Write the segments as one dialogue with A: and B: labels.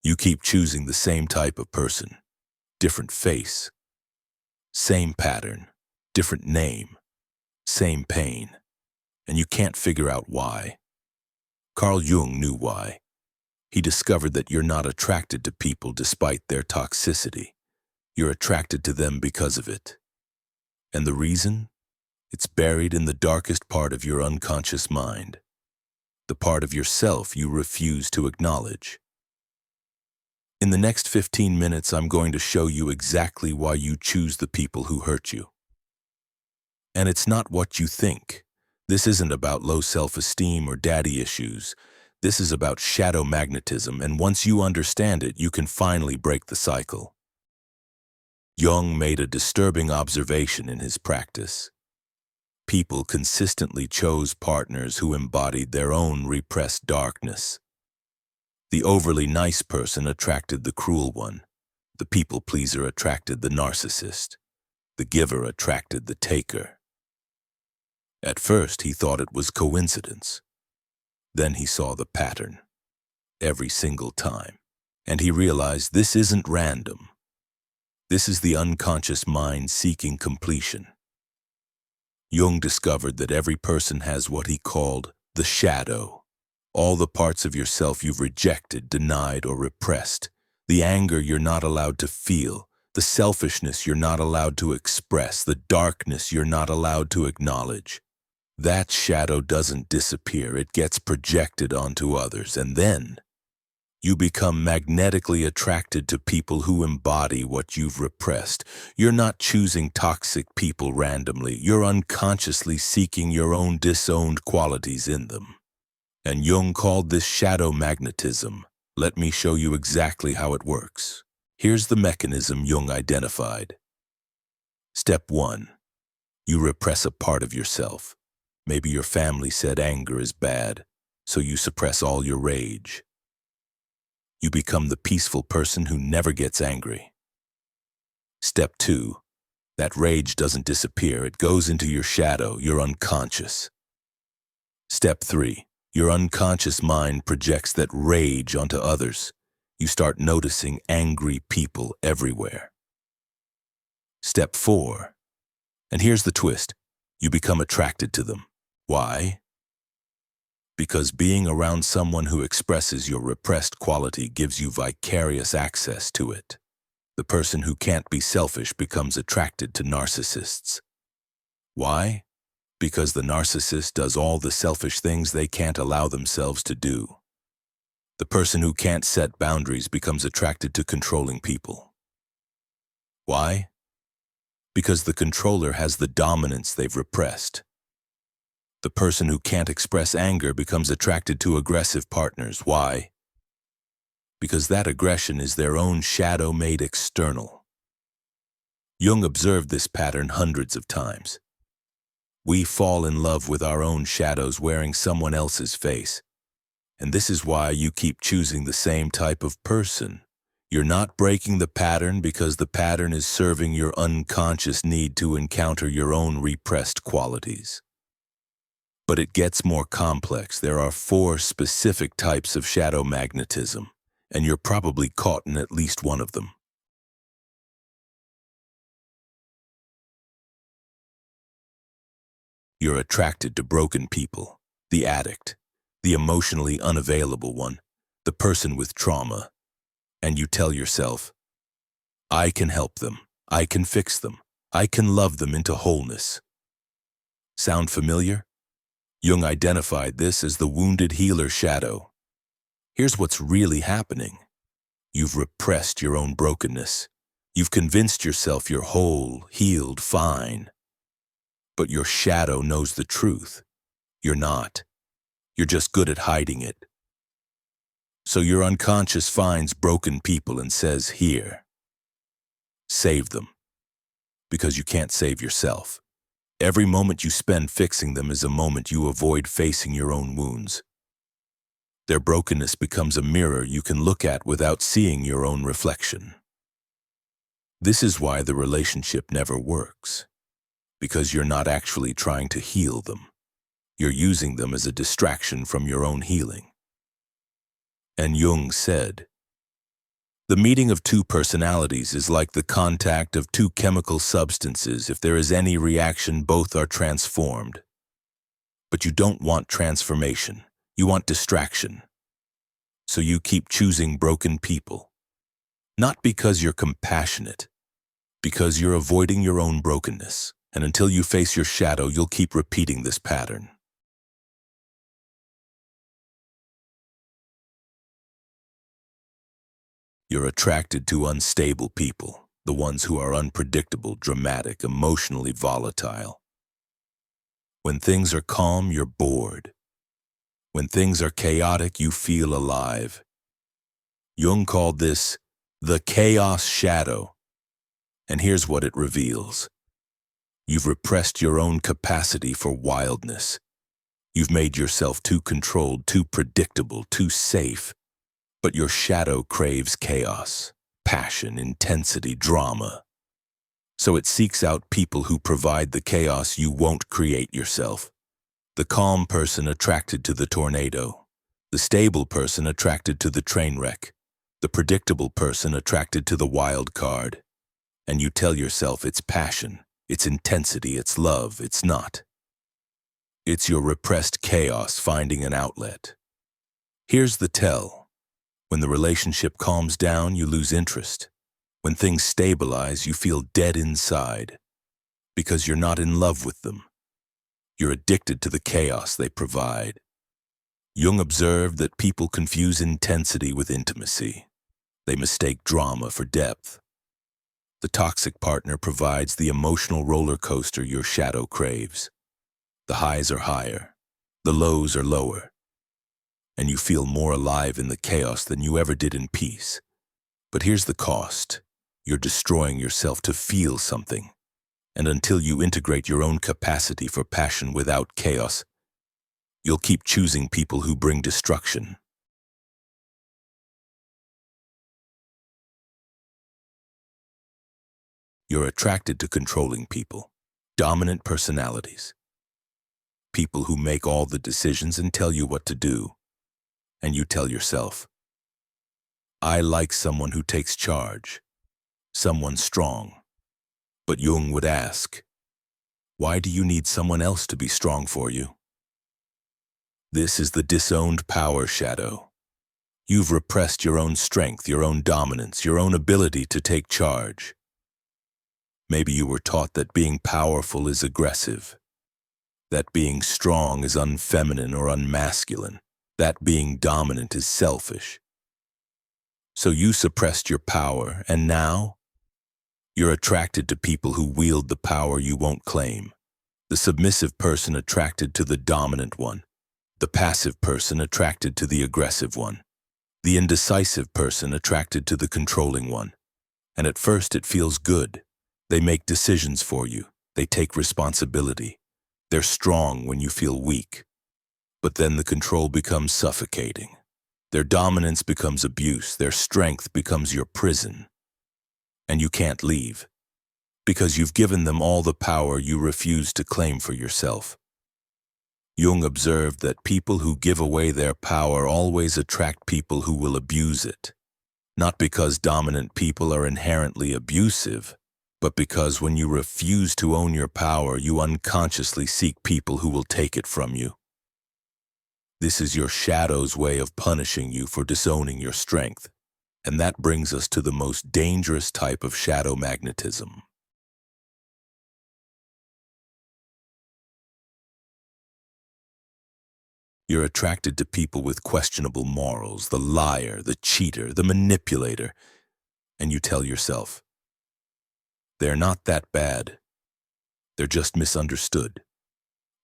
A: You keep choosing the same type of person, different face, same pattern, different name, same pain, and you can't figure out why. Carl Jung knew why. He discovered that you're not attracted to people despite their toxicity. You're attracted to them because of it. And the reason? It's buried in the darkest part of your unconscious mind, the part of yourself you refuse to acknowledge. In the next 15 minutes, I'm going to show you exactly why you choose the people who hurt you. And it's not what you think. This isn't about low self-esteem or daddy issues. This is about shadow magnetism, and once you understand it, you can finally break the cycle. Jung made a disturbing observation in his practice. People consistently chose partners who embodied their own repressed darkness. The overly nice person attracted the cruel one. The people pleaser attracted the narcissist. The giver attracted the taker. At first, he thought it was coincidence. Then he saw the pattern, every single time, and he realized this isn't random. This is the unconscious mind seeking completion. Jung discovered that every person has what he called the shadow, all the parts of yourself you've rejected, denied, or repressed, the anger you're not allowed to feel, the selfishness you're not allowed to express, the darkness you're not allowed to acknowledge. That shadow doesn't disappear, it gets projected onto others, and then you become magnetically attracted to people who embody what you've repressed. You're not choosing toxic people randomly, you're unconsciously seeking your own disowned qualities in them. And Jung called this shadow magnetism. Let me show you exactly how it works. Here's the mechanism Jung identified. Step 1. You repress a part of yourself. Maybe your family said anger is bad, so you suppress all your rage. You become the peaceful person who never gets angry. Step 2. That rage doesn't disappear, it goes into your shadow, your unconscious. Step 3. Your unconscious mind projects that rage onto others. You start noticing angry people everywhere. Step 4. And here's the twist. You become attracted to them. Why? Because being around someone who expresses your repressed quality gives you vicarious access to it. The person who can't be selfish becomes attracted to narcissists. Why? Because the narcissist does all the selfish things they can't allow themselves to do. The person who can't set boundaries becomes attracted to controlling people. Why? Because the controller has the dominance they've repressed. The person who can't express anger becomes attracted to aggressive partners. Why? Because that aggression is their own shadow made external. Jung observed this pattern hundreds of times. We fall in love with our own shadows wearing someone else's face. And this is why you keep choosing the same type of person. You're not breaking the pattern because the pattern is serving your unconscious need to encounter your own repressed qualities. But it gets more complex. There are 4 specific types of shadow magnetism, and you're probably caught in at least one of them. You're attracted to broken people, the addict, the emotionally unavailable one, the person with trauma, and you tell yourself, I can help them, I can fix them, I can love them into wholeness. Sound familiar? Jung identified this as the wounded healer shadow. Here's what's really happening. You've repressed your own brokenness. You've convinced yourself you're whole, healed, fine. But your shadow knows the truth. You're not. You're just good at hiding it. So your unconscious finds broken people and says, here, save them. Because you can't save yourself. Every moment you spend fixing them is a moment you avoid facing your own wounds. Their brokenness becomes a mirror you can look at without seeing your own reflection. This is why the relationship never works. Because you're not actually trying to heal them. You're using them as a distraction from your own healing. And Jung said, The meeting of two personalities is like the contact of two chemical substances. If there is any reaction, both are transformed. But you don't want transformation. You want distraction. So you keep choosing broken people. Not because you're compassionate, because you're avoiding your own brokenness. And until you face your shadow, you'll keep repeating this pattern. You're attracted to unstable people, the ones who are unpredictable, dramatic, emotionally volatile. When things are calm, you're bored. When things are chaotic, you feel alive. Jung called this the chaos shadow. And here's what it reveals. You've repressed your own capacity for wildness. You've made yourself too controlled, too predictable, too safe. But your shadow craves chaos, passion, intensity, drama. So it seeks out people who provide the chaos you won't create yourself. The calm person attracted to the tornado. The stable person attracted to the train wreck. The predictable person attracted to the wild card. And you tell yourself it's passion, it's intensity, it's love. It's not. It's your repressed chaos finding an outlet. Here's the tell. When the relationship calms down, you lose interest. When things stabilize, you feel dead inside. Because you're not in love with them. You're addicted to the chaos they provide. Jung observed that people confuse intensity with intimacy. They mistake drama for depth. The toxic partner provides the emotional roller coaster your shadow craves. The highs are higher. The lows are lower. And you feel more alive in the chaos than you ever did in peace. But here's the cost. You're destroying yourself to feel something. And until you integrate your own capacity for passion without chaos, you'll keep choosing people who bring destruction. You're attracted to controlling people, dominant personalities, people who make all the decisions and tell you what to do. And you tell yourself, I like someone who takes charge, someone strong. But Jung would ask, why do you need someone else to be strong for you? This is the disowned power shadow. You've repressed your own strength, your own dominance, your own ability to take charge. Maybe you were taught that being powerful is aggressive, that being strong is unfeminine or unmasculine, that being dominant is selfish. So you suppressed your power, and now you're attracted to people who wield the power you won't claim. The submissive person attracted to the dominant one, the passive person attracted to the aggressive one, the indecisive person attracted to the controlling one. And at first it feels good. They make decisions for you. They take responsibility. They're strong when you feel weak. But then the control becomes suffocating. Their dominance becomes abuse. Their strength becomes your prison. And you can't leave, because you've given them all the power you refuse to claim for yourself. Jung observed that people who give away their power always attract people who will abuse it. Not because dominant people are inherently abusive, but because when you refuse to own your power, you unconsciously seek people who will take it from you. This is your shadow's way of punishing you for disowning your strength. And that brings us to the most dangerous type of shadow magnetism. You're attracted to people with questionable morals, the liar, the cheater, the manipulator, and you tell yourself, they're not that bad. They're just misunderstood.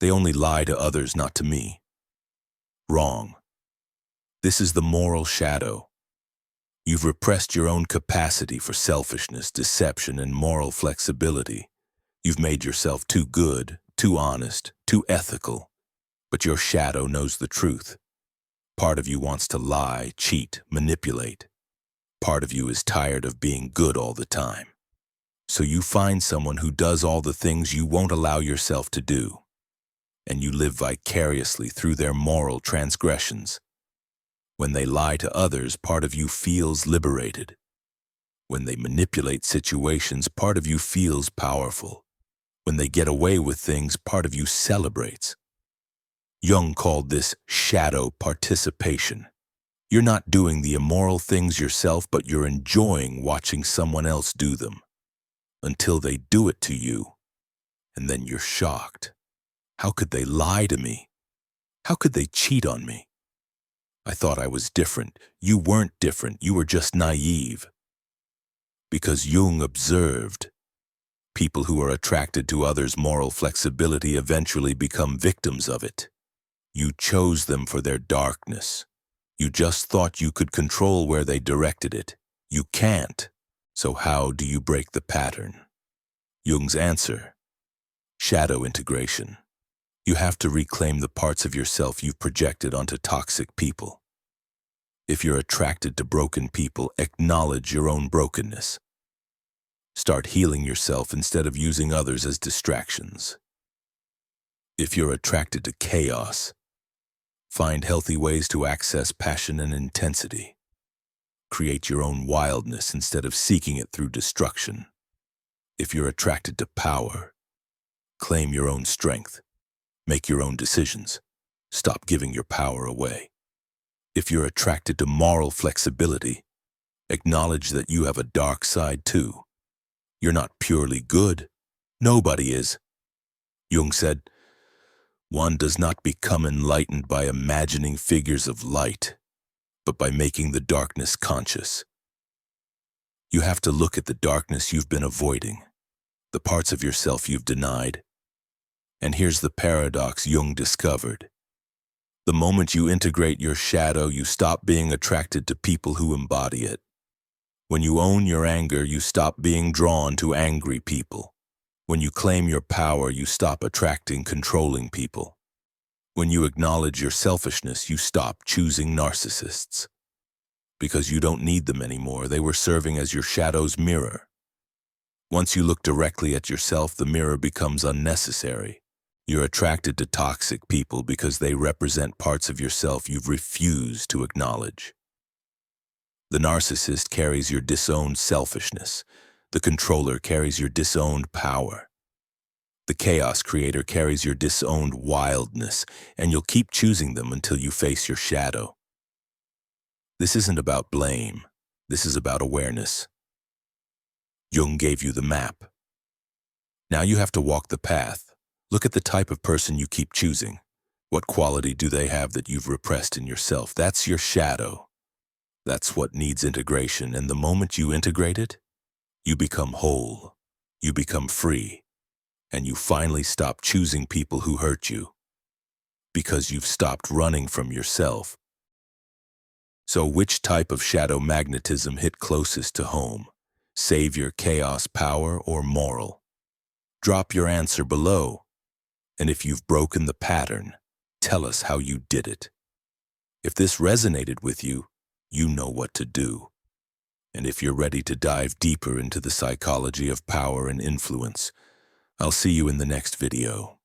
A: They only lie to others, not to me. Wrong. This is the moral shadow. You've repressed your own capacity for selfishness, deception, and moral flexibility. You've made yourself too good, too honest, too ethical. But your shadow knows the truth. Part of you wants to lie, cheat, manipulate. Part of you is tired of being good all the time. So you find someone who does all the things you won't allow yourself to do. And you live vicariously through their moral transgressions. When they lie to others, part of you feels liberated. When they manipulate situations, part of you feels powerful. When they get away with things, part of you celebrates. Jung called this shadow participation. You're not doing the immoral things yourself, but you're enjoying watching someone else do them. Until they do it to you, and then you're shocked. How could they lie to me? How could they cheat on me? I thought I was different. You weren't different. You were just naive. Because Jung observed, people who are attracted to others' moral flexibility eventually become victims of it. You chose them for their darkness. You just thought you could control where they directed it. You can't. So how do you break the pattern? Jung's answer: shadow integration. You have to reclaim the parts of yourself you've projected onto toxic people. If you're attracted to broken people, acknowledge your own brokenness. Start healing yourself instead of using others as distractions. If you're attracted to chaos, find healthy ways to access passion and intensity. Create your own wildness instead of seeking it through destruction. If you're attracted to power, claim your own strength. Make your own decisions. Stop giving your power away. If you're attracted to moral flexibility, acknowledge that you have a dark side too. You're not purely good. Nobody is. Jung said, one does not become enlightened by imagining figures of light, but by making the darkness conscious. You have to look at the darkness you've been avoiding, the parts of yourself you've denied. And here's the paradox Jung discovered. The moment you integrate your shadow, you stop being attracted to people who embody it. When you own your anger, you stop being drawn to angry people. When you claim your power, you stop attracting controlling people. When you acknowledge your selfishness, you stop choosing narcissists. Because you don't need them anymore, they were serving as your shadow's mirror. Once you look directly at yourself, the mirror becomes unnecessary. You're attracted to toxic people because they represent parts of yourself you've refused to acknowledge. The narcissist carries your disowned selfishness. The controller carries your disowned power. The chaos creator carries your disowned wildness, and you'll keep choosing them until you face your shadow. This isn't about blame. This is about awareness. Jung gave you the map. Now you have to walk the path. Look at the type of person you keep choosing. What quality do they have that you've repressed in yourself? That's your shadow. That's what needs integration, and the moment you integrate it, you become whole, you become free, and you finally stop choosing people who hurt you, because you've stopped running from yourself. So which type of shadow magnetism hit closest to home? Savior, chaos, power, or moral? Drop your answer below. And if you've broken the pattern, tell us how you did it. If this resonated with you, you know what to do. And if you're ready to dive deeper into the psychology of power and influence, I'll see you in the next video.